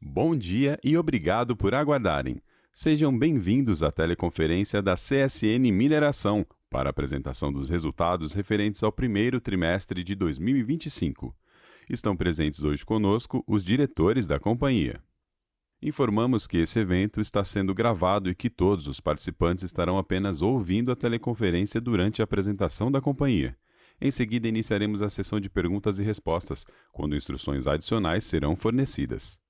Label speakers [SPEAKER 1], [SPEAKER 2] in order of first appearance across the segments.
[SPEAKER 1] Bom dia e obrigado por aguardarem. Sejam bem-vindos à teleconferência da CSN Mineração para a apresentação dos resultados referentes ao primeiro trimestre de 2025. Estão presentes hoje conosco os diretores da companhia. Informamos que esse evento está sendo gravado e que todos os participantes estarão apenas ouvindo a teleconferência durante a apresentação da companhia. Em seguida, iniciaremos a sessão de perguntas e respostas, quando instruções adicionais serão fornecidas.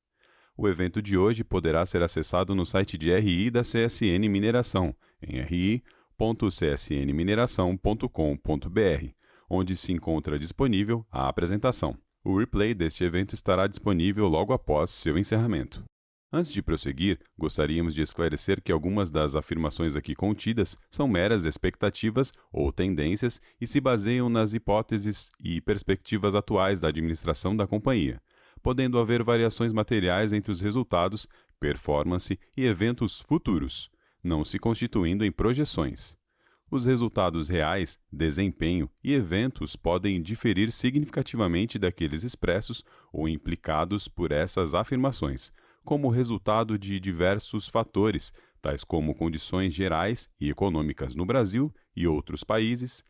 [SPEAKER 1] O evento de hoje poderá ser acessado no site de RI da CSN Mineração, em ri.csnmineração.com.br, onde se encontra disponível a apresentação. O replay deste evento estará disponível logo após seu encerramento. Antes de prosseguir, gostaríamos de esclarecer que algumas das afirmações aqui contidas são meras expectativas ou tendências e se baseiam nas hipóteses e perspectivas atuais da administração da companhia, podendo haver variações materiais entre os resultados, performance e eventos futuros, não se constituindo em projeções. Os resultados reais, desempenho e eventos podem diferir significativamente daqueles expressos ou implicados por essas afirmações, como resultado de diversos fatores, tais como condições gerais e econômicas no Brasil e outros países,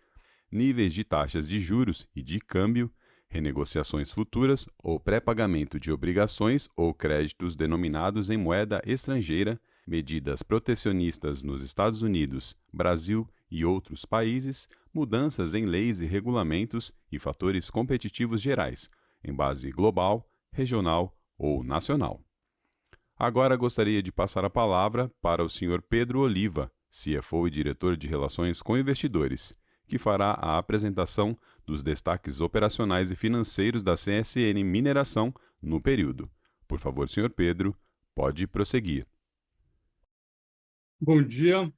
[SPEAKER 1] níveis de taxas de juros e de câmbio, renegociações futuras ou pré-pagamento de obrigações ou créditos denominados em moeda estrangeira, medidas protecionistas nos Estados Unidos, Brasil e outros países, mudanças em leis e regulamentos e fatores competitivos gerais, em base global, regional ou nacional. Agora gostaria de passar a palavra para o Sr. Pedro Oliva, CFO e Diretor de Relações com Investidores, que fará a apresentação dos destaques operacionais e financeiros da CSN Mineração no período. Por favor, Sr. Pedro, pode prosseguir.
[SPEAKER 2] Bom dia.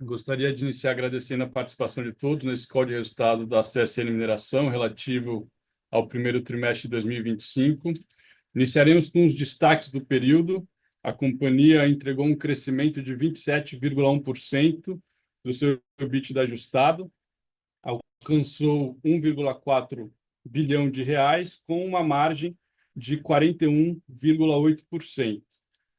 [SPEAKER 2] Gostaria de iniciar agradecendo a participação de todos nesse call de resultado da CSN Mineração relativo ao primeiro trimestre de 2025. Iniciaremos com os destaques do período. A companhia entregou um crescimento de 27,1% do seu EBITDA ajustado, alcançou 1,4 bilhão de reais com uma margem de 41,8%,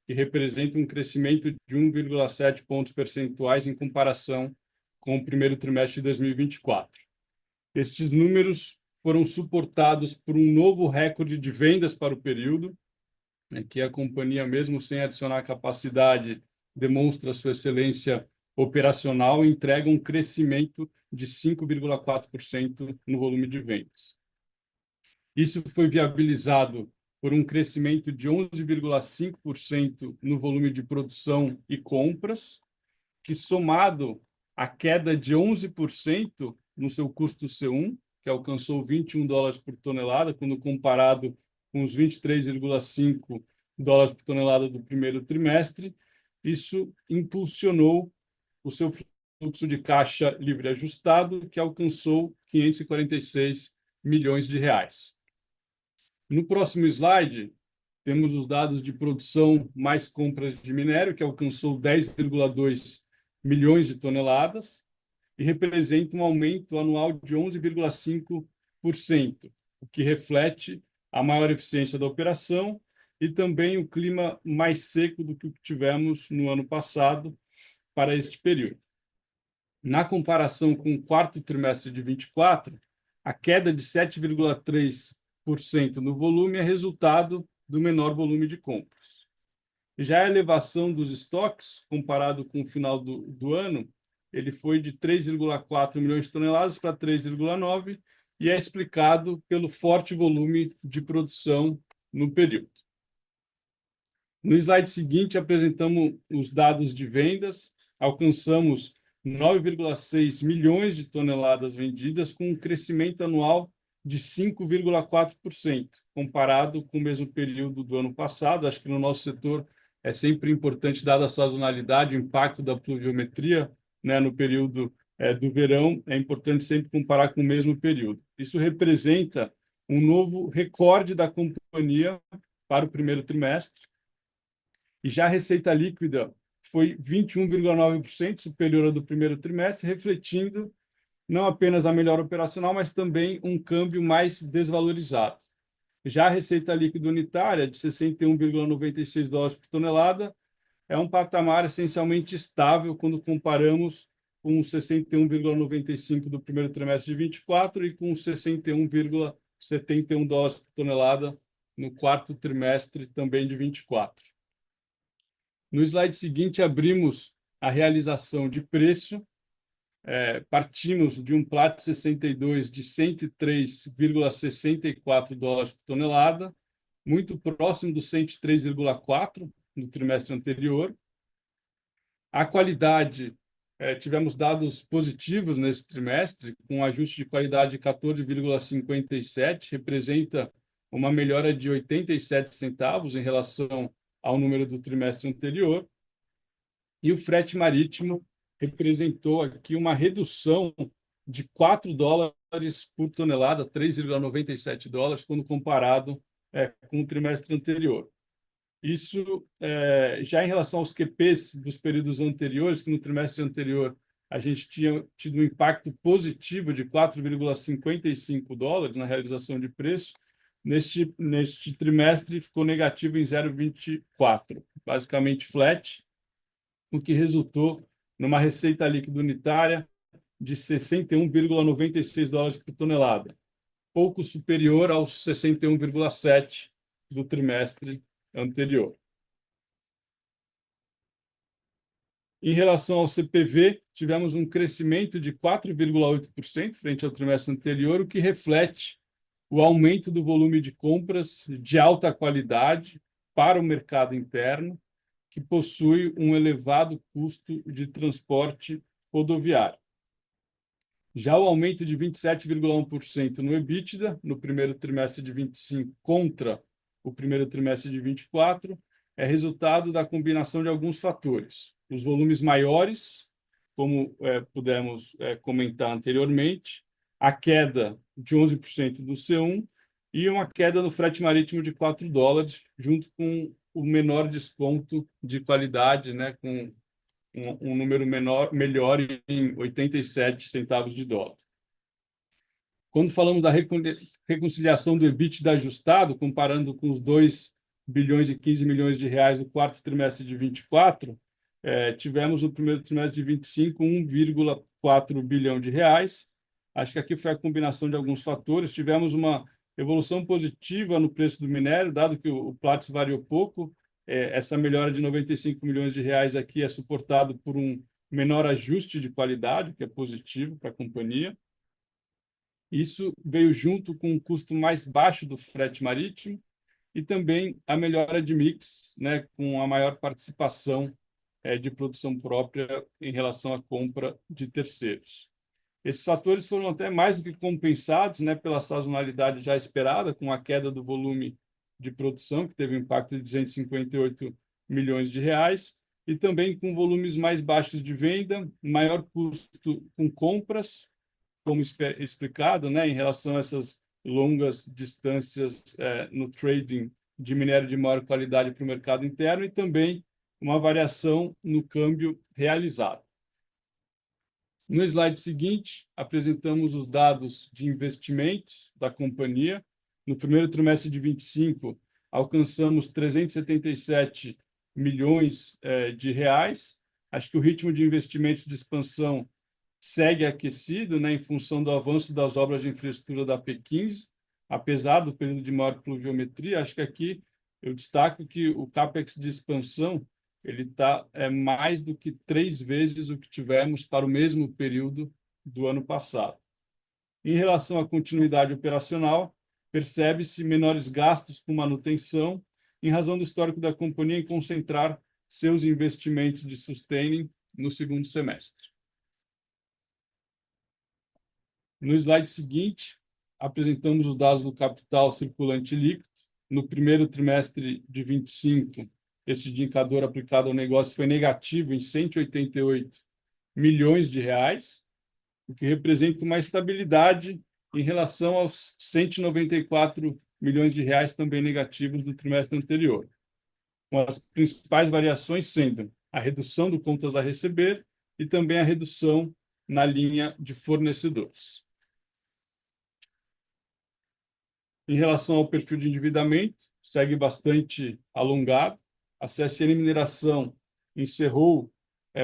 [SPEAKER 2] que representa um crescimento de 1,7 pontos percentuais em comparação com o primeiro trimestre de 2024. Estes números foram suportados por um novo recorde de vendas para o período, que a companhia, mesmo sem adicionar capacidade, demonstra sua excelência operacional e entrega um crescimento de 5,4% no volume de vendas. Isso foi viabilizado por um crescimento de 11,5% no volume de produção e compras, que somado à queda de 11% no seu custo C1, que alcançou $21 por tonelada, quando comparado com os $23,5 por tonelada do primeiro trimestre, isso impulsionou o seu fluxo de caixa livre ajustado, que alcançou 546 milhões de reais. No próximo slide, temos os dados de produção mais compras de minério, que alcançou 10,2 milhões de toneladas e representa um aumento anual de 11,5%, o que reflete a maior eficiência da operação e também o clima mais seco do que tivemos no ano passado para este período. Na comparação com o quarto trimestre de 24, a queda de 7,3% no volume é resultado do menor volume de compras. Já a elevação dos estoques, comparado com o final do ano, ele foi de 3,4 milhões de toneladas para 3,9 e é explicado pelo forte volume de produção no período. No slide seguinte, apresentamos os dados de vendas. Alcançamos 9,6 milhões de toneladas vendidas, com um crescimento anual de 5,4%, comparado com o mesmo período do ano passado. Acho que no nosso setor é sempre importante, dada a sazonalidade, o impacto da pluviometria, no período do verão, é importante sempre comparar com o mesmo período. Isso representa um novo recorde da companhia para o primeiro trimestre. E já a receita líquida foi 21,9% superior ao do primeiro trimestre, refletindo não apenas a melhor operacional, mas também um câmbio mais desvalorizado. Já a receita líquida unitária, de 61,96 dólares por tonelada, é um patamar essencialmente estável quando comparamos com os 61,95 do primeiro trimestre de 24 e com os 61,71 dólares por tonelada no quarto trimestre também de 24. No slide seguinte, abrimos a realização de preço. Partimos de um Platts 62 de 103,64 dólares por tonelada, muito próximo do 103,4 no trimestre anterior. A qualidade, tivemos dados positivos nesse trimestre, com um ajuste de qualidade de 14,57, representa uma melhora de 87 centavos em relação ao número do trimestre anterior. E o frete marítimo representou aqui uma redução de 4 dólares por tonelada, 3,97 dólares, quando comparado com o trimestre anterior. Isso, já em relação aos QPs dos períodos anteriores, que no trimestre anterior a gente tinha tido um impacto positivo de 4,55 dólares na realização de preço, neste trimestre ficou negativo em 0,24, basicamente flat, o que resultou numa receita líquida unitária de 61,96 dólares por tonelada, pouco superior aos 61,7 do trimestre anterior. Em relação ao CPV, tivemos um crescimento de 4,8% frente ao trimestre anterior, o que reflete o aumento do volume de compras de alta qualidade para o mercado interno, que possui um elevado custo de transporte rodoviário. Já o aumento de 27,1% no EBITDA, no primeiro trimestre de 25 contra o primeiro trimestre de 24, é resultado da combinação de alguns fatores. Os volumes maiores, como pudemos comentar anteriormente, a queda de 11% do C1 e uma queda no frete marítimo de 4 dólares, junto com o menor desconto de qualidade, né, com um número melhor em 87 centavos de dólar. Quando falamos da reconciliação do EBITDA ajustado, comparando com os 2 bilhões e 15 milhões de reais do quarto trimestre de 24, tivemos no primeiro trimestre de 25 1,4 bilhão de reais. Acho que aqui foi a combinação de alguns fatores. Tivemos uma evolução positiva no preço do minério, dado que o Platts variou pouco. Essa melhora de 95 milhões de reais aqui é suportado por um menor ajuste de qualidade, que é positivo para a companhia. Isso veio junto com um custo mais baixo do frete marítimo e também a melhora de mix, né, com a maior participação de produção própria em relação à compra de terceiros. Esses fatores foram até mais do que compensados, né, pela sazonalidade já esperada, com a queda do volume de produção, que teve um impacto de 258 milhões de reais, e também com volumes mais baixos de venda, maior custo com compras, como explicado, né, em relação a essas longas distâncias no trading de minério de maior qualidade para o mercado interno e também uma variação no câmbio realizado. No slide seguinte, apresentamos os dados de investimentos da companhia. No primeiro trimestre de 25, alcançamos 377 milhões de reais. Acho que o ritmo de investimentos de expansão segue aquecido, né, em função do avanço das obras de infraestrutura da P15, apesar do período de maior pluviometria. Acho que aqui eu destaco que o CAPEX de expansão ele está mais do que 3 vezes o que tivemos para o mesmo período do ano passado. Em relação à continuidade operacional, percebe-se menores gastos com manutenção, em razão do histórico da companhia em concentrar seus investimentos de sustaining no segundo semestre. No slide seguinte, apresentamos os dados do capital circulante líquido. No primeiro trimestre de 25, esse indicador aplicado ao negócio foi negativo em 188 milhões de reais, o que representa uma estabilidade em relação aos 194 milhões de reais também negativos do trimestre anterior, com as principais variações sendo a redução do contas a receber e também a redução na linha de fornecedores. Em relação ao perfil de endividamento, segue bastante alongado. A CSN Mineração encerrou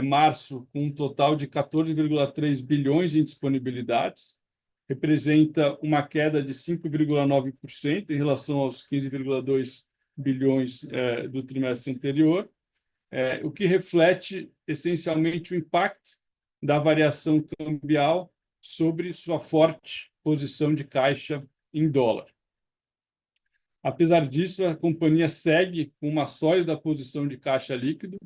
[SPEAKER 2] março com um total de 14,3 bilhões em disponibilidades, representa uma queda de 5,9% em relação aos 15,2 bilhões do trimestre anterior, o que reflete essencialmente o impacto da variação cambial sobre sua forte posição de caixa em dólar. Apesar disso, a companhia segue com uma sólida posição de caixa líquido,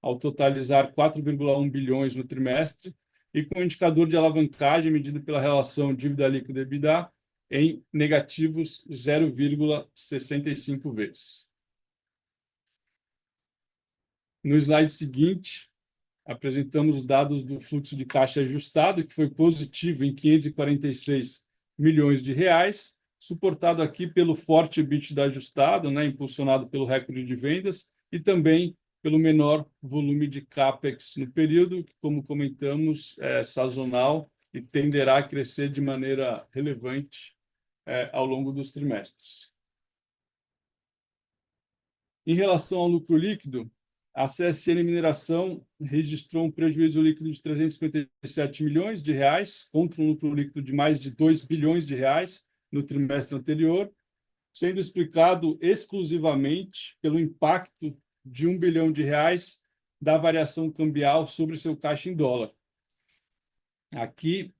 [SPEAKER 2] ao totalizar 4,1 bilhões no trimestre, e com o indicador de alavancagem medido pela relação dívida líquida EBITDA em negativos 0,65 vezes. No slide seguinte, apresentamos os dados do fluxo de caixa ajustado, que foi positivo em 546 milhões de reais, suportado aqui pelo forte EBITDA ajustado, impulsionado pelo recorde de vendas, e também pelo menor volume de CAPEX no período, que, como comentamos, é sazonal e tenderá a crescer de maneira relevante ao longo dos trimestres. Em relação ao lucro líquido, a CSN Mineração registrou um prejuízo líquido de 357 milhões de reais, contra um lucro líquido de mais de 2 bilhões de reais no trimestre anterior, sendo explicado exclusivamente pelo impacto de 1 bilhão de reais da variação cambial sobre seu caixa em dólar. Aqui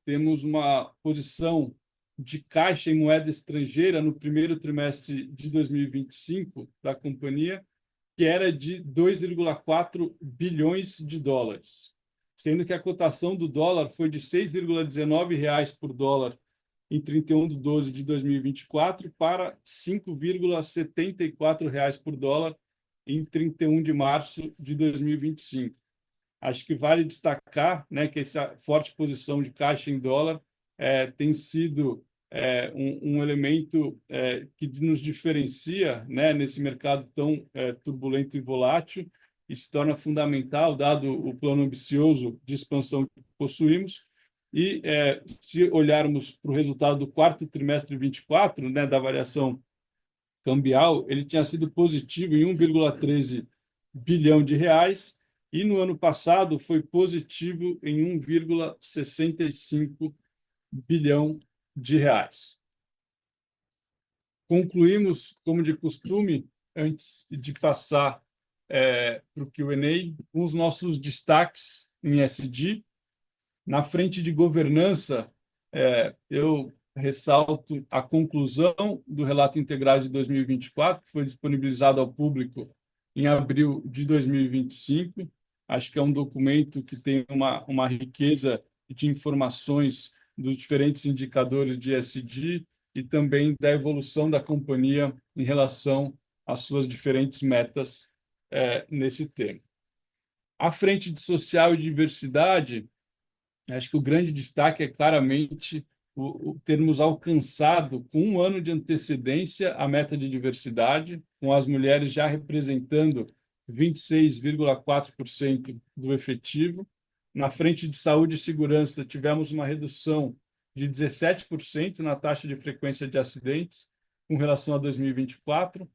[SPEAKER 2] temos uma posição de caixa em moeda estrangeira no primeiro trimestre de 2025 da companhia, que era de 2,4 bilhões de dólares, sendo que a cotação do dólar foi de R$ 6,19 por dólar em 31 de 12 de 2024 para R$ 5,74 por dólar em 31 de março de 2025. Acho que vale destacar, que essa forte posição de caixa em dólar tem sido um elemento que nos diferencia, nesse mercado tão turbulento e volátil, e se torna fundamental, dado o plano ambicioso de expansão que possuímos. E se olharmos para o resultado do quarto trimestre de 24, da variação cambial, ele tinha sido positivo em 1,13 bilhão de reais, e no ano passado foi positivo em 1,65 bilhão de reais. Concluímos, como de costume, antes de passar para o Q&A, com os nossos destaques em SD. Na frente de governança, eu ressalto a conclusão do relato integrado de 2024, que foi disponibilizado ao público em abril de 2025. Acho que é um documento que tem uma riqueza de informações dos diferentes indicadores de ESG e também da evolução da companhia em relação às suas diferentes metas nesse tema. À frente de social e diversidade, acho que o grande destaque é claramente o termos alcançado, com um ano de antecedência, a meta de diversidade, com as mulheres já representando 26,4% do efetivo. Na frente de saúde e segurança, tivemos uma redução de 17% na taxa de frequência de acidentes com relação a 2024.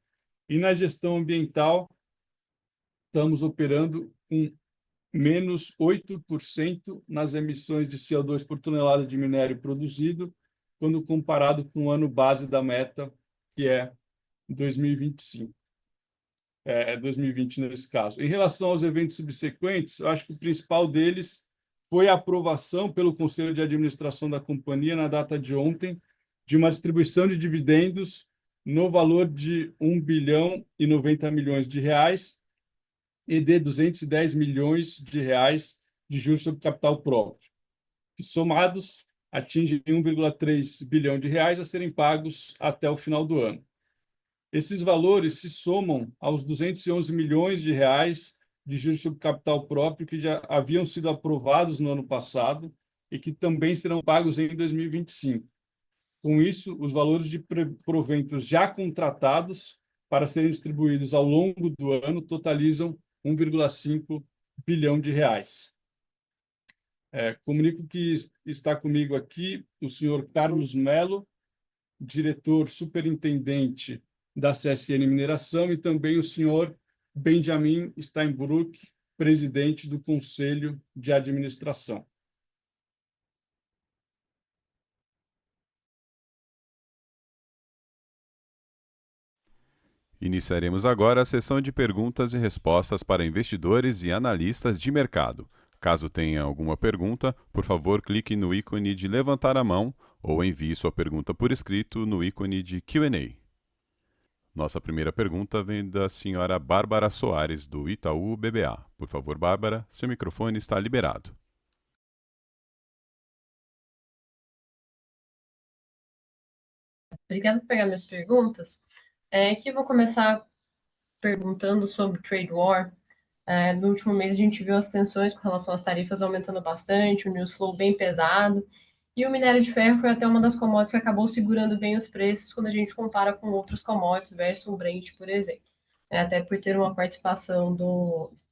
[SPEAKER 2] E na gestão ambiental, estamos operando com menos 8% nas emissões de CO2 por tonelada de minério produzido, quando comparado com o ano base da meta, que é 2025. 2020 nesse caso. Em relação aos eventos subsequentes, eu acho que o principal deles foi a aprovação pelo Conselho de Administração da companhia, na data de ontem, de uma distribuição de dividendos no valor de 1 bilhão e 90 milhões de reais e de 210 milhões de reais de juros sobre capital próprio, que somados atingem 1,3 bilhão de reais a serem pagos até o final do ano. Esses valores se somam aos 211 milhões de reais de juros sobre capital próprio que já haviam sido aprovados no ano passado e que também serão pagos em 2025. Com isso, os valores de proventos já contratados para serem distribuídos ao longo do ano totalizam 1,5 bilhão de reais. Comunico que está comigo aqui o senhor Carlos Melo, diretor superintendente da CSN Mineração, e também o senhor Benjamin Steinbrück, presidente do Conselho de Administração.
[SPEAKER 1] Iniciaremos agora a sessão de perguntas e respostas para investidores e analistas de mercado. Caso tenha alguma pergunta, por favor, clique no ícone de levantar a mão ou envie sua pergunta por escrito no ícone de Q&A. Nossa primeira pergunta vem da senhora Bárbara Soares, do Itaú BBA. Por favor, Bárbara, seu microfone está liberado.
[SPEAKER 3] Obrigada por pegar minhas perguntas. Aqui eu vou começar perguntando sobre trade war. No último mês a gente viu as tensões com relação às tarifas aumentando bastante, o news flow bem pesado, e o minério de ferro foi até uma das commodities que acabou segurando bem os preços quando a gente compara com outros commodities versus o Brent, por exemplo. Até por ter uma participação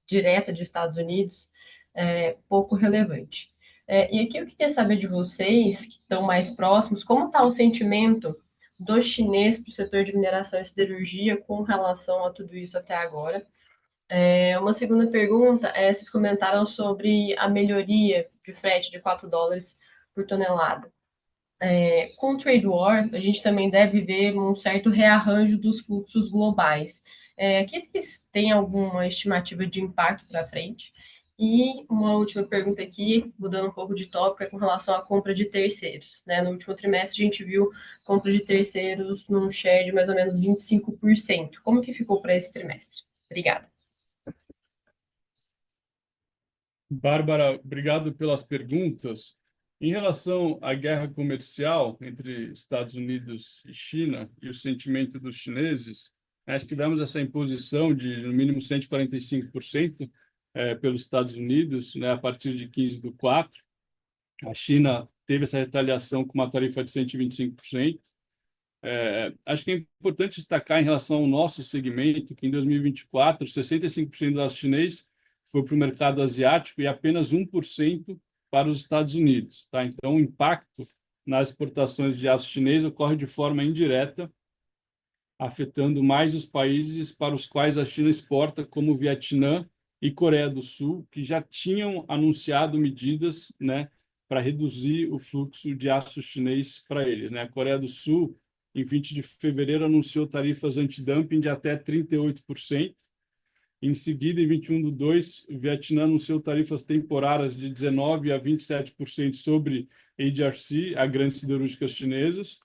[SPEAKER 3] direta dos Estados Unidos pouco relevante. E aqui eu queria saber de vocês, que estão mais próximos, como está o sentimento do chinês para o setor de mineração e siderurgia com relação a tudo isso até agora. Uma segunda pergunta vocês comentaram sobre a melhoria de frete de $4 por tonelada. Com o trade war, a gente também deve ver um certo rearranjo dos fluxos globais. Aqui vocês têm alguma estimativa de impacto para frente? E uma última pergunta aqui, mudando um pouco de tópico, é com relação à compra de terceiros. No último trimestre, a gente viu compra de terceiros num share de mais ou menos 25%. Como que ficou para esse trimestre? Obrigada.
[SPEAKER 2] Bárbara, obrigado pelas perguntas. Em relação à guerra comercial entre Estados Unidos e China e o sentimento dos chineses, acho que tivemos essa imposição de, no mínimo, 145% pelos Estados Unidos, a partir de 15/4. A China teve essa retaliação com uma tarifa de 125%. Acho que é importante destacar em relação ao nosso segmento que em 2024, 65% do aço chinês foi para o mercado asiático e apenas 1% para os Estados Unidos. Então, o impacto nas exportações de aço chinês ocorre de forma indireta, afetando mais os países para os quais a China exporta, como o Vietnã e Coreia do Sul, que já tinham anunciado medidas para reduzir o fluxo de aço chinês para eles. A Coreia do Sul, em 20 de fevereiro, anunciou tarifas antidumping de até 38%. Em seguida, em 21/2, o Vietnã anunciou tarifas temporárias de 19% a 27% sobre HRC, a grandes siderúrgicas chinesas.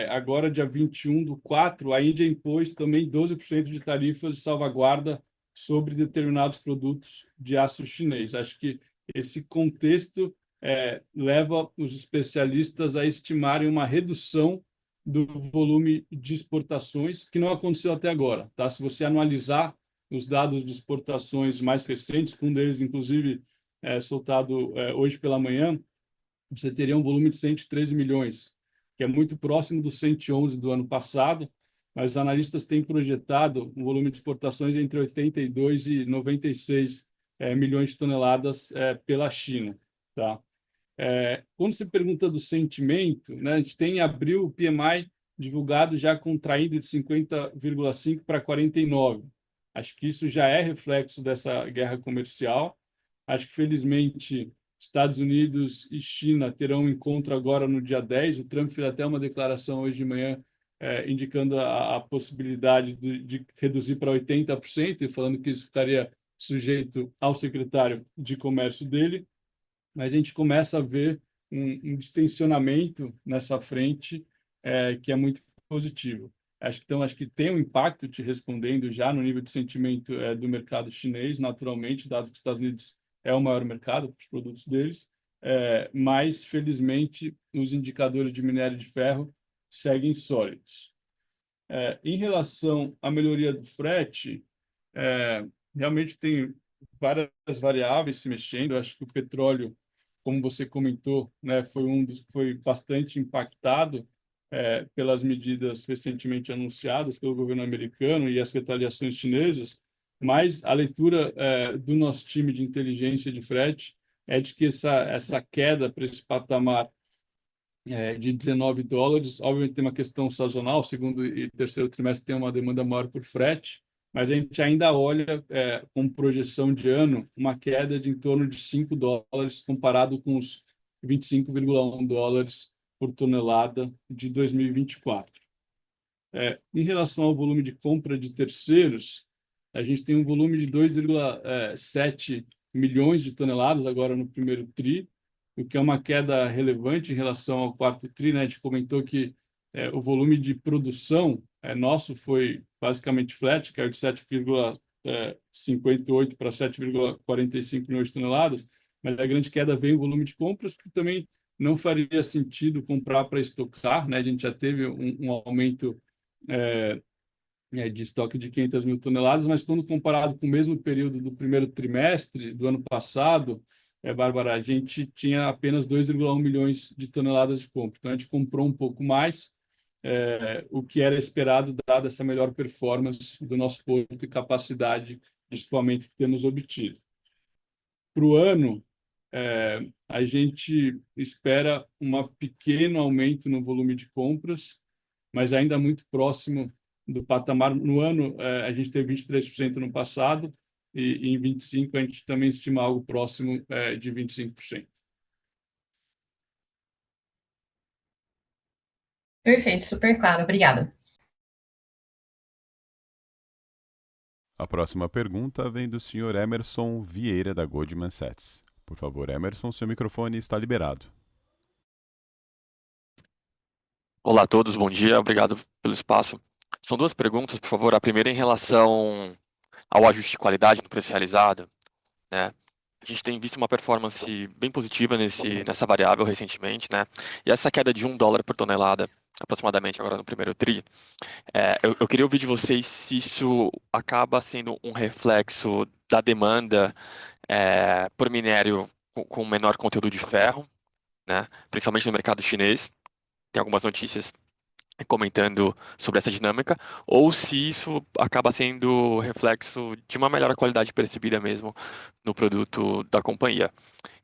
[SPEAKER 2] Agora, dia 21/4, a Índia impôs também 12% de tarifas de salvaguarda sobre determinados produtos de aço chinês. Acho que esse contexto leva os especialistas a estimarem uma redução do volume de exportações, que não aconteceu até agora. Se você analisar os dados de exportações mais recentes, com um deles, inclusive, soltado hoje pela manhã, você teria um volume de 113 milhões, que é muito próximo dos 111 do ano passado, mas os analistas têm projetado um volume de exportações entre 82 e 96 milhões de toneladas pela China. Quando se pergunta do sentimento, a gente tem em abril o PMI divulgado já contraindo de 50,5 para 49. Acho que isso já é reflexo dessa guerra comercial. Acho que, felizmente, Estados Unidos e China terão um encontro agora no dia 10. O Trump fez até uma declaração hoje de manhã indicando a possibilidade de reduzir para 80% e falando que isso ficaria sujeito ao secretário de Comércio dele. Mas a gente começa a ver um distensionamento nessa frente que é muito positivo. Acho que tem um impacto, te respondendo já, no nível de sentimento do mercado chinês, naturalmente, dado que os Estados Unidos é o maior mercado para os produtos deles, mas, felizmente, os indicadores de minério de ferro seguem sólidos. Em relação à melhoria do frete, realmente tem várias variáveis se mexendo. Acho que o petróleo, como você comentou, foi bastante impactado pelas medidas recentemente anunciadas pelo governo americano e as retaliações chinesas, mas a leitura do nosso time de inteligência de frete é de que essa queda para esse patamar de $19. Obviamente tem uma questão sazonal, segundo e terceiro trimestre tem uma demanda maior por frete, mas a gente ainda olha com projeção de ano uma queda de em torno de $5 comparado com os $25,1 por tonelada de 2024. Em relação ao volume de compra de terceiros, a gente tem um volume de 2,7 milhões de toneladas agora no primeiro TRI, o que é uma queda relevante em relação ao quarto TRI, né? A gente comentou que o volume de produção nosso foi basicamente flat, caiu de 7,58 para 7,45 milhões de toneladas, mas a grande queda veio em volume de compras, porque também não faria sentido comprar para estocar, né? A gente já teve um aumento de estoque de 500 mil toneladas, mas quando comparado com o mesmo período do primeiro trimestre do ano passado, Bárbara, a gente tinha apenas 2,1 milhões de toneladas de compra. Então, a gente comprou um pouco mais, o que era esperado, dada essa melhor performance do nosso porto e capacidade de escoamento que temos obtido. Para o ano, a gente espera um pequeno aumento no volume de compras, mas ainda muito próximo do patamar. No ano, a gente teve 23% no passado, e em 25 a gente também estima algo próximo de 25%.
[SPEAKER 3] Perfeito, super claro. Obrigada.
[SPEAKER 1] A próxima pergunta vem do Sr. Emerson Vieira, da Goldman Sachs. Por favor, Emerson, seu microfone está liberado.
[SPEAKER 4] Olá a todos, bom dia, obrigado pelo espaço. São duas perguntas, por favor. A primeira em relação ao ajuste de qualidade no preço realizado, né? A gente tem visto uma performance bem positiva nessa variável recentemente, né? E essa queda de $1 por tonelada, aproximadamente agora no primeiro TRI, eu queria ouvir de vocês se isso acaba sendo um reflexo da demanda por minério com menor conteúdo de ferro, né? Principalmente no mercado chinês. Tem algumas notícias comentando sobre essa dinâmica, ou se isso acaba sendo reflexo de uma melhor qualidade percebida mesmo no produto da companhia.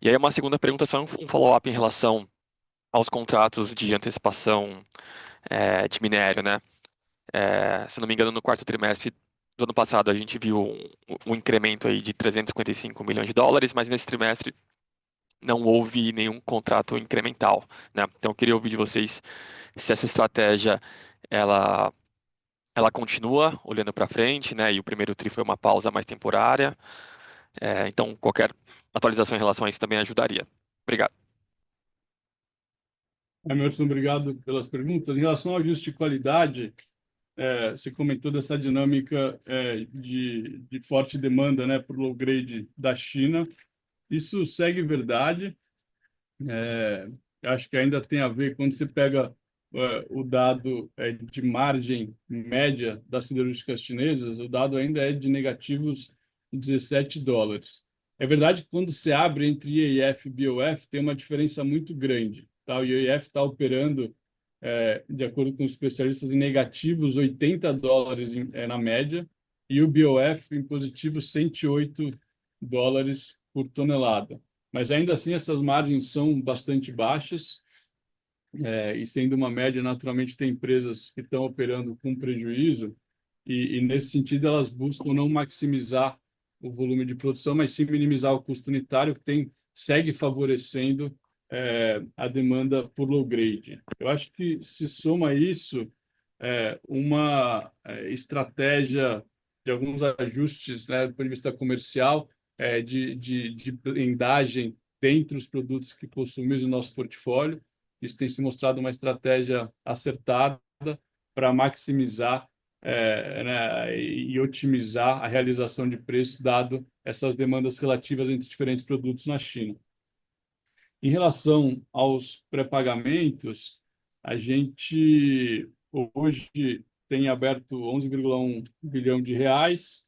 [SPEAKER 4] E aí uma segunda pergunta, só um follow-up em relação aos contratos de antecipação de minério, né? Se não me engano, no quarto trimestre do ano passado a gente viu um incremento aí de $355 milhões, mas nesse trimestre não houve nenhum contrato incremental, né? Então eu queria ouvir de vocês se essa estratégia ela continua olhando para frente, né? E o primeiro TRI foi uma pausa mais temporária. Então qualquer atualização em relação a isso também ajudaria. Obrigado.
[SPEAKER 2] Emerson, obrigado pelas perguntas. Em relação ao ajuste de qualidade, você comentou dessa dinâmica de forte demanda, né, por low grade da China. Isso segue verdade. Acho que ainda tem a ver quando você pega o dado de margem média das siderúrgicas chinesas, o dado ainda é de negativos $17. É verdade que quando você abre entre IEF e BOF, tem uma diferença muito grande. Tá? O IEF está operando, de acordo com os especialistas, em negativos $80 na média, e o BOF em positivo $108 por tonelada. Mas ainda assim, essas margens são bastante baixas, e sendo uma média, naturalmente, tem empresas que estão operando com prejuízo, e nesse sentido, elas buscam não maximizar o volume de produção, mas sim minimizar o custo unitário, que segue favorecendo a demanda por low grade. Eu acho que se soma a isso uma estratégia de alguns ajustes, né, do ponto de vista comercial, de blendagem dentre os produtos que possuímos no nosso portfólio. Isso tem se mostrado uma estratégia acertada para maximizar né, e otimizar a realização de preço, dado essas demandas relativas entre diferentes produtos na China. Em relação aos pré-pagamentos, a gente hoje tem aberto 11,1 bilhão de reais,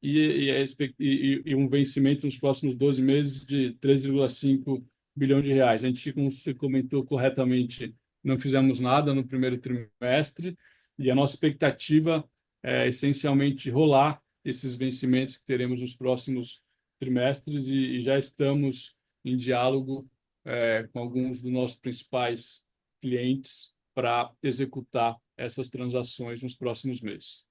[SPEAKER 2] e um vencimento nos próximos 12 meses de 3,5 bilhão de reais. A gente, como você comentou corretamente, não fizemos nada no primeiro trimestre, e a nossa expectativa é essencialmente rolar esses vencimentos que teremos nos próximos trimestres, e já estamos em diálogo com alguns dos nossos principais clientes para executar essas transações nos próximos meses.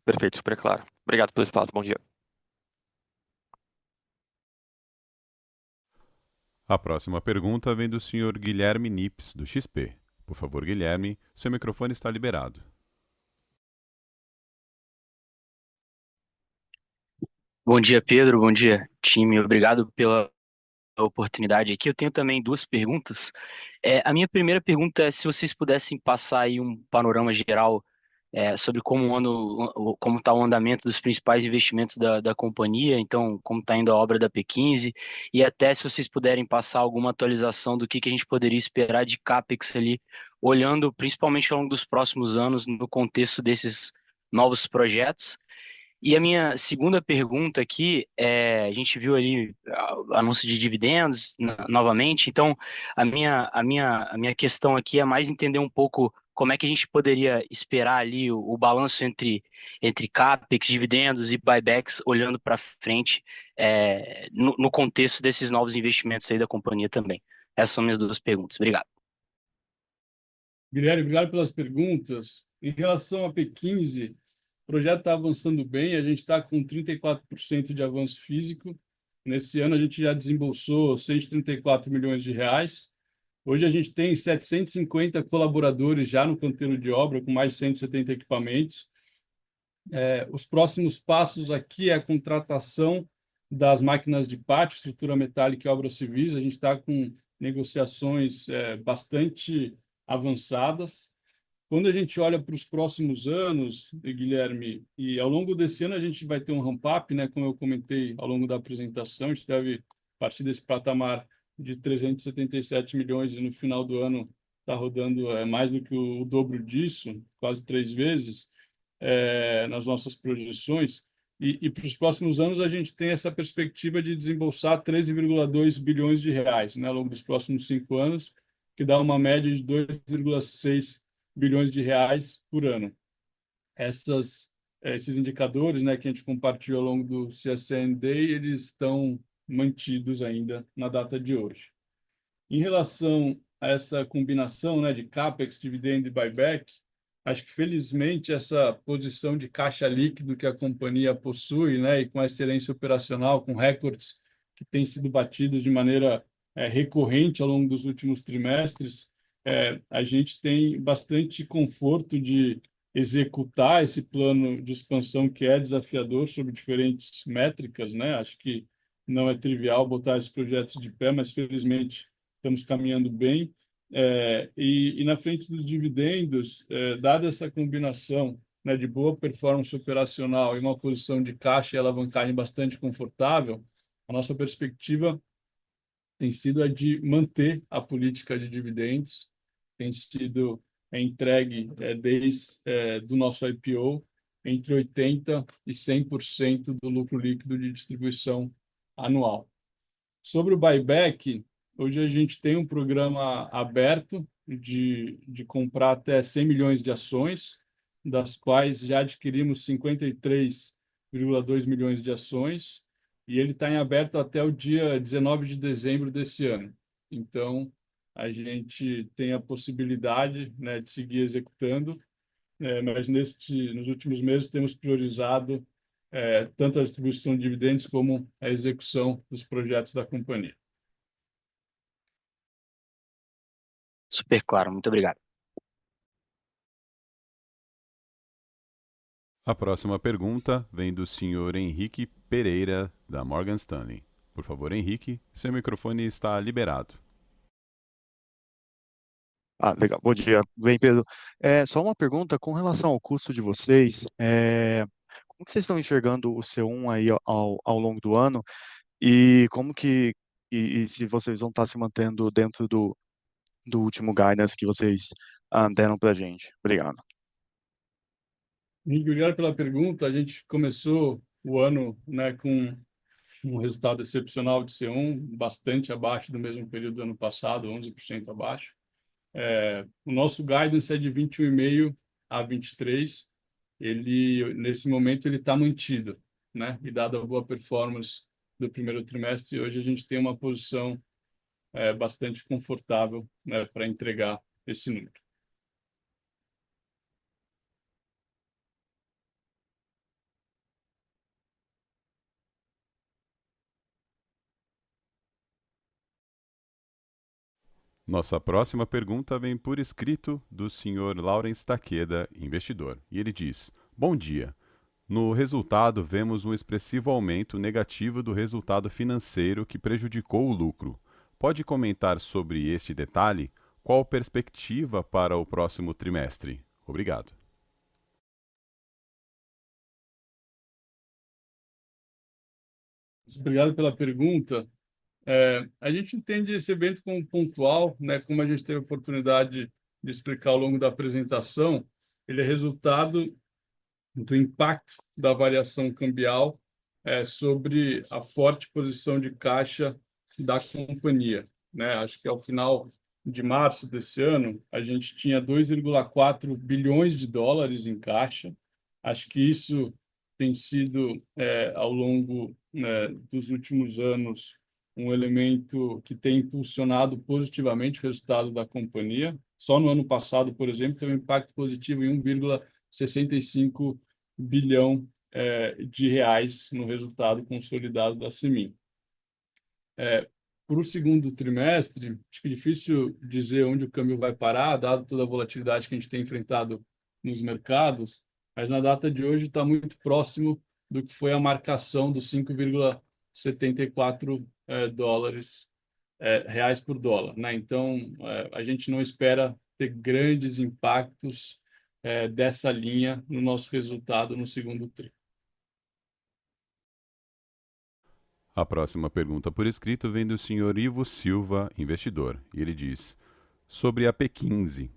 [SPEAKER 4] Perfeito, super claro. Obrigado pelo espaço. Bom dia.
[SPEAKER 1] A próxima pergunta vem do senhor Guilherme Nips, do XP. Por favor, Guilherme, seu microfone está liberado.
[SPEAKER 5] Bom dia, Pedro. Bom dia, time. Obrigado pela oportunidade aqui. Eu tenho também duas perguntas. A minha primeira pergunta é se vocês pudessem passar aí um panorama geral sobre como está o andamento dos principais investimentos da companhia, então como está indo a obra da P15, e até se vocês puderem passar alguma atualização do que a gente poderia esperar de CAPEX ali, olhando principalmente ao longo dos próximos anos no contexto desses novos projetos. E a minha segunda pergunta aqui a gente viu ali anúncio de dividendos novamente, então a minha questão aqui é mais entender um pouco como é que a gente poderia esperar ali o balanço entre CAPEX, dividendos e buybacks, olhando para frente no contexto desses novos investimentos aí da companhia também. Essas são minhas duas perguntas. Obrigado.
[SPEAKER 2] Guilherme, obrigado pelas perguntas. Em relação à P15, o projeto está avançando bem, a gente está com 34% de avanço físico. Nesse ano, a gente já desembolsou 134 milhões de reais. Hoje, a gente tem 750 colaboradores já no canteiro de obra, com mais de 170 equipamentos. Os próximos passos aqui é a contratação das máquinas de pátio, estrutura metálica e obras civis. A gente está com negociações bastante avançadas. Quando a gente olha para os próximos anos, Guilherme, e ao longo desse ano a gente vai ter um ramp-up, né, como eu comentei ao longo da apresentação, a gente deve partir desse patamar de 377 milhões e no final do ano está rodando mais do que o dobro disso, quase 3 vezes, nas nossas projeções. E para os próximos anos a gente tem essa perspectiva de desembolsar 13,2 bilhões de reais, né, ao longo dos próximos 5 anos, que dá uma média de 2,6 bilhões de reais por ano. Esses indicadores, né, que a gente compartilhou ao longo do CSN Day, eles estão mantidos ainda na data de hoje. Em relação a essa combinação, né, de CAPEX, dividendo e buyback, acho que, felizmente, essa posição de caixa líquido que a companhia possui, né, e com a excelência operacional, com recordes que têm sido batidos de maneira recorrente ao longo dos últimos trimestres, a gente tem bastante conforto de executar esse plano de expansão que é desafiador sobre diferentes métricas, né? Acho que não é trivial botar esses projetos de pé, mas felizmente estamos caminhando bem. E na frente dos dividendos, dada essa combinação, né, de boa performance operacional e uma posição de caixa e alavancagem bastante confortável, a nossa perspectiva tem sido a de manter a política de dividendos, tem sido entregue desde do nosso IPO entre 80% e 100% do lucro líquido de distribuição anual. Sobre o buyback, hoje a gente tem um programa aberto de comprar até 100 milhões de ações, das quais já adquirimos 53,2 milhões de ações, e ele está em aberto até o dia 19 de dezembro desse ano. Então, a gente tem a possibilidade, né, de seguir executando, mas nos últimos meses temos priorizado tanto a distribuição de dividendos como a execução dos projetos da companhia.
[SPEAKER 5] Super claro. Muito obrigado.
[SPEAKER 1] A próxima pergunta vem do senhor Henrique Pereira, da Morgan Stanley. Por favor, Henrique, seu microfone está liberado.
[SPEAKER 6] Legal. Bom dia. Bem, Pedro. Só uma pergunta com relação ao custo de vocês. Como que vocês estão enxergando o C1 aí ao longo do ano e como que e se vocês vão estar se mantendo dentro do último guidance que vocês deram para a gente? Obrigado.
[SPEAKER 2] Obrigado pela pergunta. A gente começou o ano, né, com um resultado excepcional de C1, bastante abaixo do mesmo período do ano passado, 11% abaixo. O nosso guidance é de 21,5 a 23. Nesse momento, ele está mantido, né? E dada a boa performance do primeiro trimestre, hoje a gente tem uma posição bastante confortável, né, para entregar esse número.
[SPEAKER 1] Nossa próxima pergunta vem por escrito do Sr. Lawrence Takeda, investidor, e ele diz: Bom dia. No resultado, vemos um expressivo aumento negativo do resultado financeiro que prejudicou o lucro. Pode comentar sobre este detalhe? Qual a perspectiva para o próximo trimestre? Obrigado.
[SPEAKER 2] Obrigado pela pergunta. A gente entende esse evento como pontual, né? Como a gente teve a oportunidade de explicar ao longo da apresentação, ele é resultado do impacto da variação cambial sobre a forte posição de caixa da companhia, né? Acho que ao final de março desse ano, a gente tinha 2,4 bilhões de dólares em caixa. Acho que isso tem sido, ao longo, dos últimos anos, um elemento que tem impulsionado positivamente o resultado da companhia. Só no ano passado, por exemplo, teve um impacto positivo em 1,65 bilhão de reais no resultado consolidado da Semin. Para o segundo trimestre, acho que é difícil dizer onde o câmbio vai parar, dado toda a volatilidade que a gente tem enfrentado nos mercados, mas na data de hoje está muito próximo do que foi a marcação dos 5,74 dólares, reais por dólar, né? Então, a gente não espera ter grandes impactos dessa linha no nosso resultado no segundo tri.
[SPEAKER 1] A próxima pergunta por escrito vem do Sr. Ivo Silva, investidor, e ele diz: sobre a P15,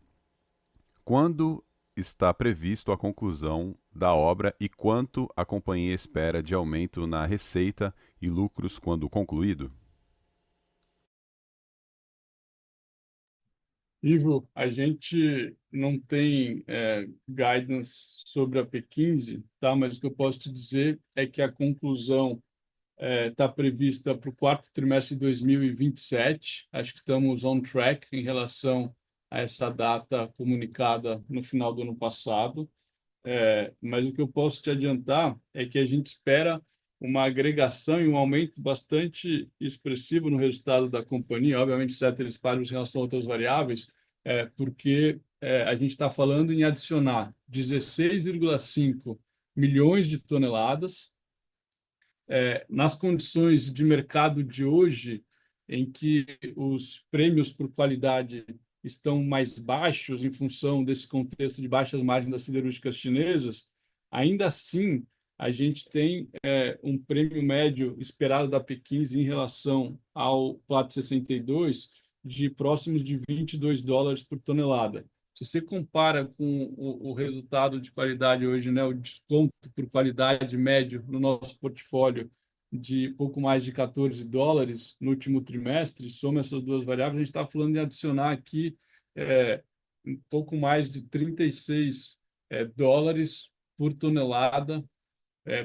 [SPEAKER 1] quando está previsto a conclusão da obra e quanto a companhia espera de aumento na receita e lucros quando concluído?
[SPEAKER 2] Ivo, a gente não tem guidance sobre a P15, tá? Mas o que eu posso te dizer é que a conclusão está prevista para o quarto trimestre de 2027. Acho que estamos on track em relação a essa data comunicada no final do ano passado. Mas o que eu posso te adiantar é que a gente espera uma agregação e um aumento bastante expressivo no resultado da companhia, obviamente, ceteris paribus em relação a outras variáveis, porque a gente está falando em adicionar 16,5 milhões de toneladas nas condições de mercado de hoje, em que os prêmios por qualidade estão mais baixos em função desse contexto de baixas margens das siderúrgicas chinesas, ainda assim a gente tem um prêmio médio esperado da P15 em relação ao Plat 62 de próximos de 22 dólares por tonelada. Se você compara com o resultado de qualidade hoje, né, o desconto por qualidade médio no nosso portfólio de pouco mais de 14 dólares no último trimestre, soma essas duas variáveis, a gente está falando de adicionar aqui um pouco mais de 36 dólares por tonelada,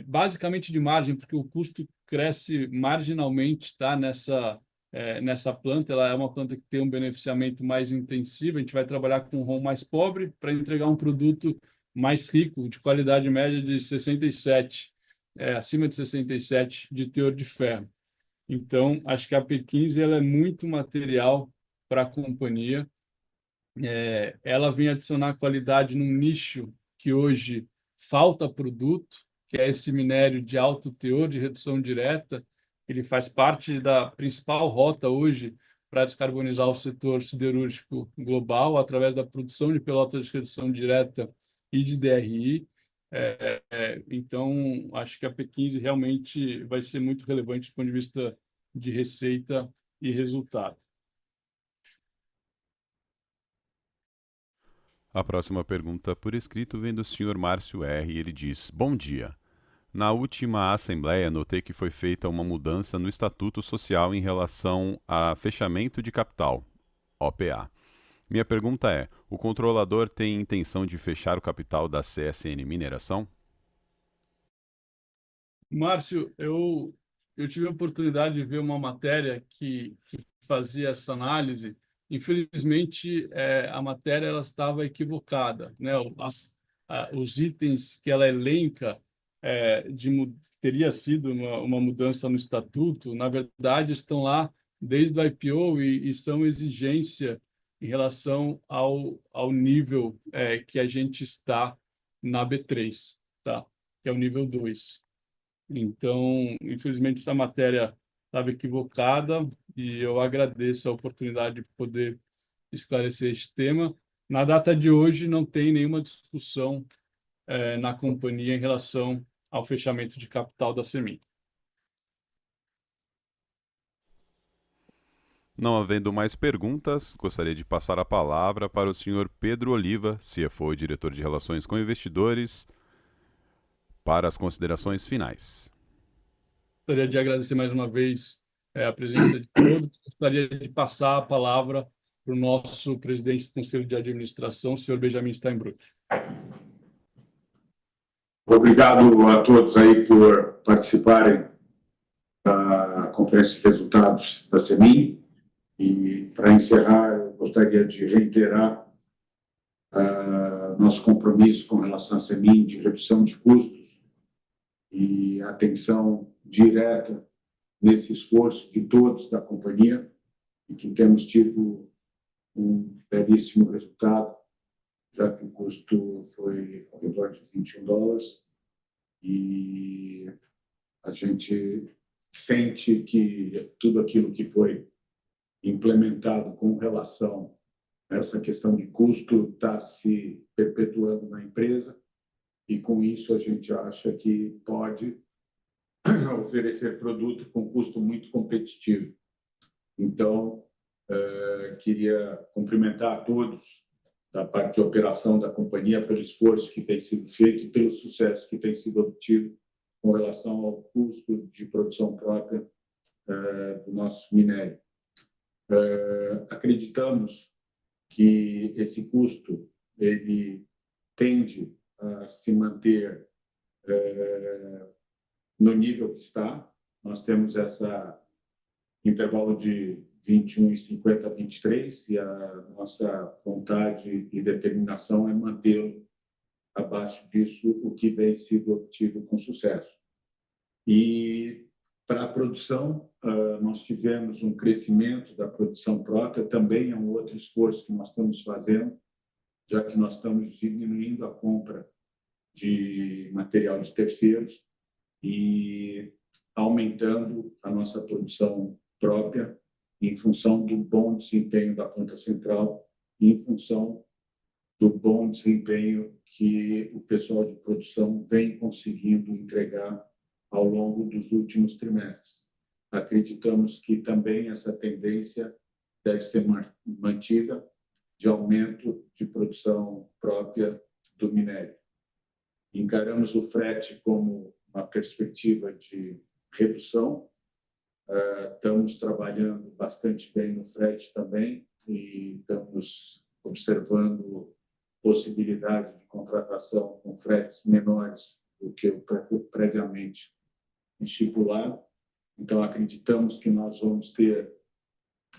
[SPEAKER 2] basicamente de margem, porque o custo cresce marginalmente, tá, nessa planta. Ela é uma planta que tem um beneficiamento mais intensivo. A gente vai trabalhar com um ROM mais pobre para entregar um produto mais rico, de qualidade média de 67, acima de 67 de teor de ferro. Então, acho que a P15 ela é muito material para a companhia. Ela vem adicionar qualidade num nicho que hoje falta produto, que é esse minério de alto teor de redução direta. Ele faz parte da principal rota hoje para descarbonizar o setor siderúrgico global através da produção de pelotas de redução direta e de DRI. Então, acho que a P15 realmente vai ser muito relevante do ponto de vista de receita e resultado.
[SPEAKER 1] A próxima pergunta por escrito vem do Sr. Márcio R. e ele diz: Bom dia. Na última Assembleia, notei que foi feita uma mudança no Estatuto Social em relação a fechamento de capital, OPA. Minha pergunta é: o controlador tem intenção de fechar o capital da CSN Mineração?
[SPEAKER 2] Márcio, eu eu tive a oportunidade de ver uma matéria que fazia essa análise. Infelizmente, a matéria ela estava equivocada, né? Os itens que ela elenca que teria sido uma mudança no estatuto, na verdade, estão lá desde o IPO e são exigência em relação ao nível que a gente está na B3, tá? Que é o nível 2. Então, infelizmente, essa matéria estava equivocada e eu agradeço a oportunidade de poder esclarecer este tema. Na data de hoje, não tem nenhuma discussão na companhia em relação ao fechamento de capital da CEMIG.
[SPEAKER 1] Não havendo mais perguntas, gostaria de passar a palavra para o senhor Pedro Oliva, CFO e diretor de Relações com Investidores, para as considerações finais.
[SPEAKER 2] Gostaria de agradecer mais uma vez a presença de todos. Gostaria de passar a palavra para o nosso presidente do Conselho de Administração, o senhor Benjamin Steinbrück.
[SPEAKER 7] Obrigado a todos aí por participarem da conferência de resultados da CEMIG. E, para encerrar, eu gostaria de reiterar nosso compromisso com relação à CEMIG de redução de custos e atenção direta nesse esforço de todos da companhia e que temos tido um belíssimo resultado, já que o custo foi ao redor de $21 e a gente sente que tudo aquilo que foi implementado com relação a essa questão de custo está se perpetuando na empresa e, com isso, a gente acha que pode oferecer produto com custo muito competitivo. Então, queria cumprimentar a todos da parte de operação da companhia pelo esforço que tem sido feito e pelo sucesso que tem sido obtido com relação ao custo de produção própria do nosso minério. Acreditamos que esse custo ele tende a se manter no nível que está. Nós temos essa intervalo de 21,50 a 23 e a nossa vontade e determinação é mantê-lo abaixo disso, o que vem sido obtido com sucesso. E para a produção, nós tivemos um crescimento da produção própria, também é um outro esforço que nós estamos fazendo, já que nós estamos diminuindo a compra de material de terceiros e aumentando a nossa produção própria em função do bom desempenho da planta central e em função do bom desempenho que o pessoal de produção vem conseguindo entregar ao longo dos últimos trimestres. Acreditamos que também essa tendência deve ser mantida de aumento de produção própria do minério. Encaramos o frete como uma perspectiva de redução. Estamos trabalhando bastante bem no frete também e estamos observando possibilidade de contratação com fretes menores do que o previamente estipulado. Então, acreditamos que nós vamos ter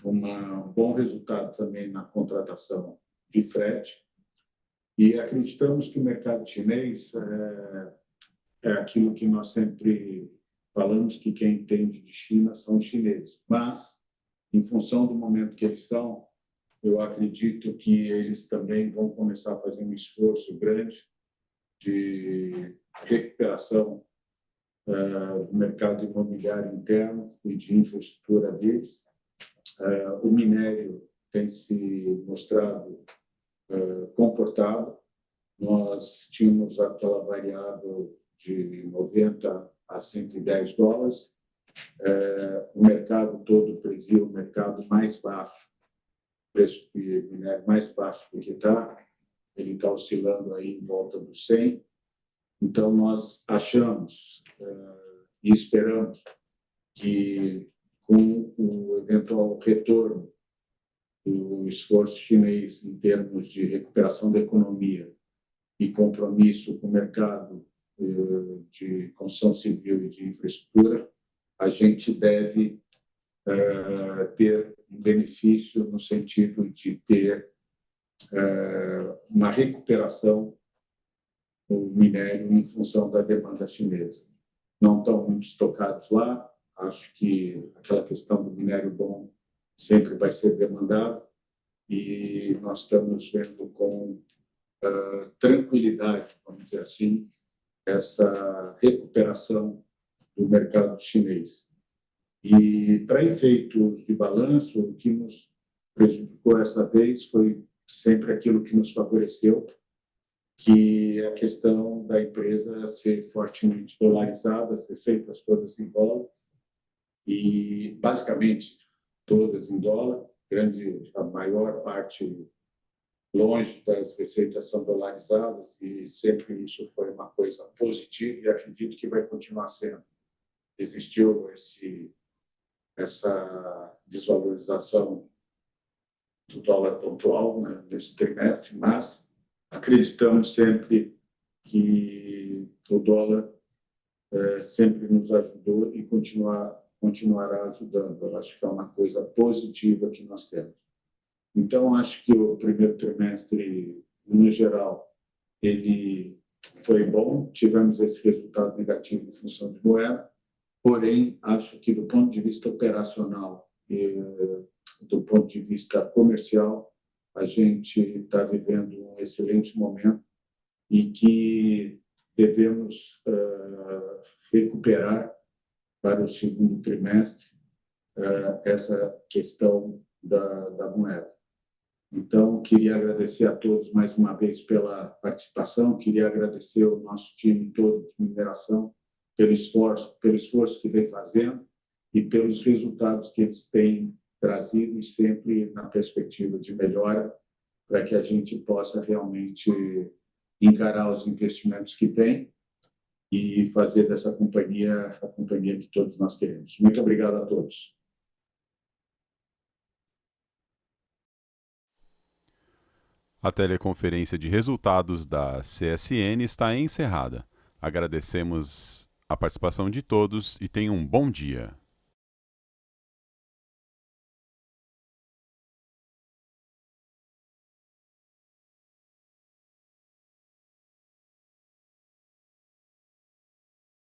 [SPEAKER 7] um bom resultado também na contratação de frete e acreditamos que o mercado chinês é aquilo que nós sempre falamos, que quem entende de China são os chineses. Mas, em função do momento que eles estão, eu acredito que eles também vão começar a fazer um esforço grande de recuperação do mercado imobiliário interno e de infraestrutura deles. O minério tem se mostrado comportado. Nós tínhamos aquela variável de 90 a 110 dólares. O mercado todo previu o mercado mais baixo, preço de minério mais baixo do que está. Ele está oscilando aí em volta dos 100. Então, nós achamos e esperamos que, com o eventual retorno do esforço chinês em termos de recuperação da economia e compromisso com o mercado de construção civil e de infraestrutura, a a gente deve ter um benefício no sentido de ter uma recuperação do minério em função da demanda chinesa. Não estão muito estocados lá, acho que aquela questão do minério bom sempre vai ser demandado e nós estamos vendo com tranquilidade, vamos dizer assim, essa recuperação do mercado chinês. E, para efeitos de balanço, o que nos prejudicou essa vez foi sempre aquilo que nos favoreceu, que é a questão da empresa ser fortemente dolarizada, as receitas todas em dólar, e basicamente todas em dólar, a maior parte longe das receitas são dolarizadas, e sempre isso foi uma coisa positiva e acredito que vai continuar sendo. Existiu essa desvalorização do dólar pontual, né, nesse trimestre, mas acreditamos sempre que o dólar sempre nos ajudou e continuará ajudando. Eu acho que é uma coisa positiva que nós temos. Então, acho que o primeiro trimestre, no geral, ele foi bom, tivemos esse resultado negativo em função de moeda, porém, acho que do ponto de vista operacional e do ponto de vista comercial, a gente está vivendo um excelente momento e que devemos recuperar para o segundo trimestre essa questão da moeda. Então, queria agradecer a todos mais uma vez pela participação, queria agradecer o nosso time todo de mineração pelo esforço que vem fazendo e pelos resultados que eles têm trazido e sempre na perspectiva de melhora para que a gente possa realmente encarar os investimentos que tem e fazer dessa companhia a companhia que todos nós queremos. Muito obrigado a todos.
[SPEAKER 1] A teleconferência de resultados da CSN está encerrada. Agradecemos a participação de todos e tenham um bom dia.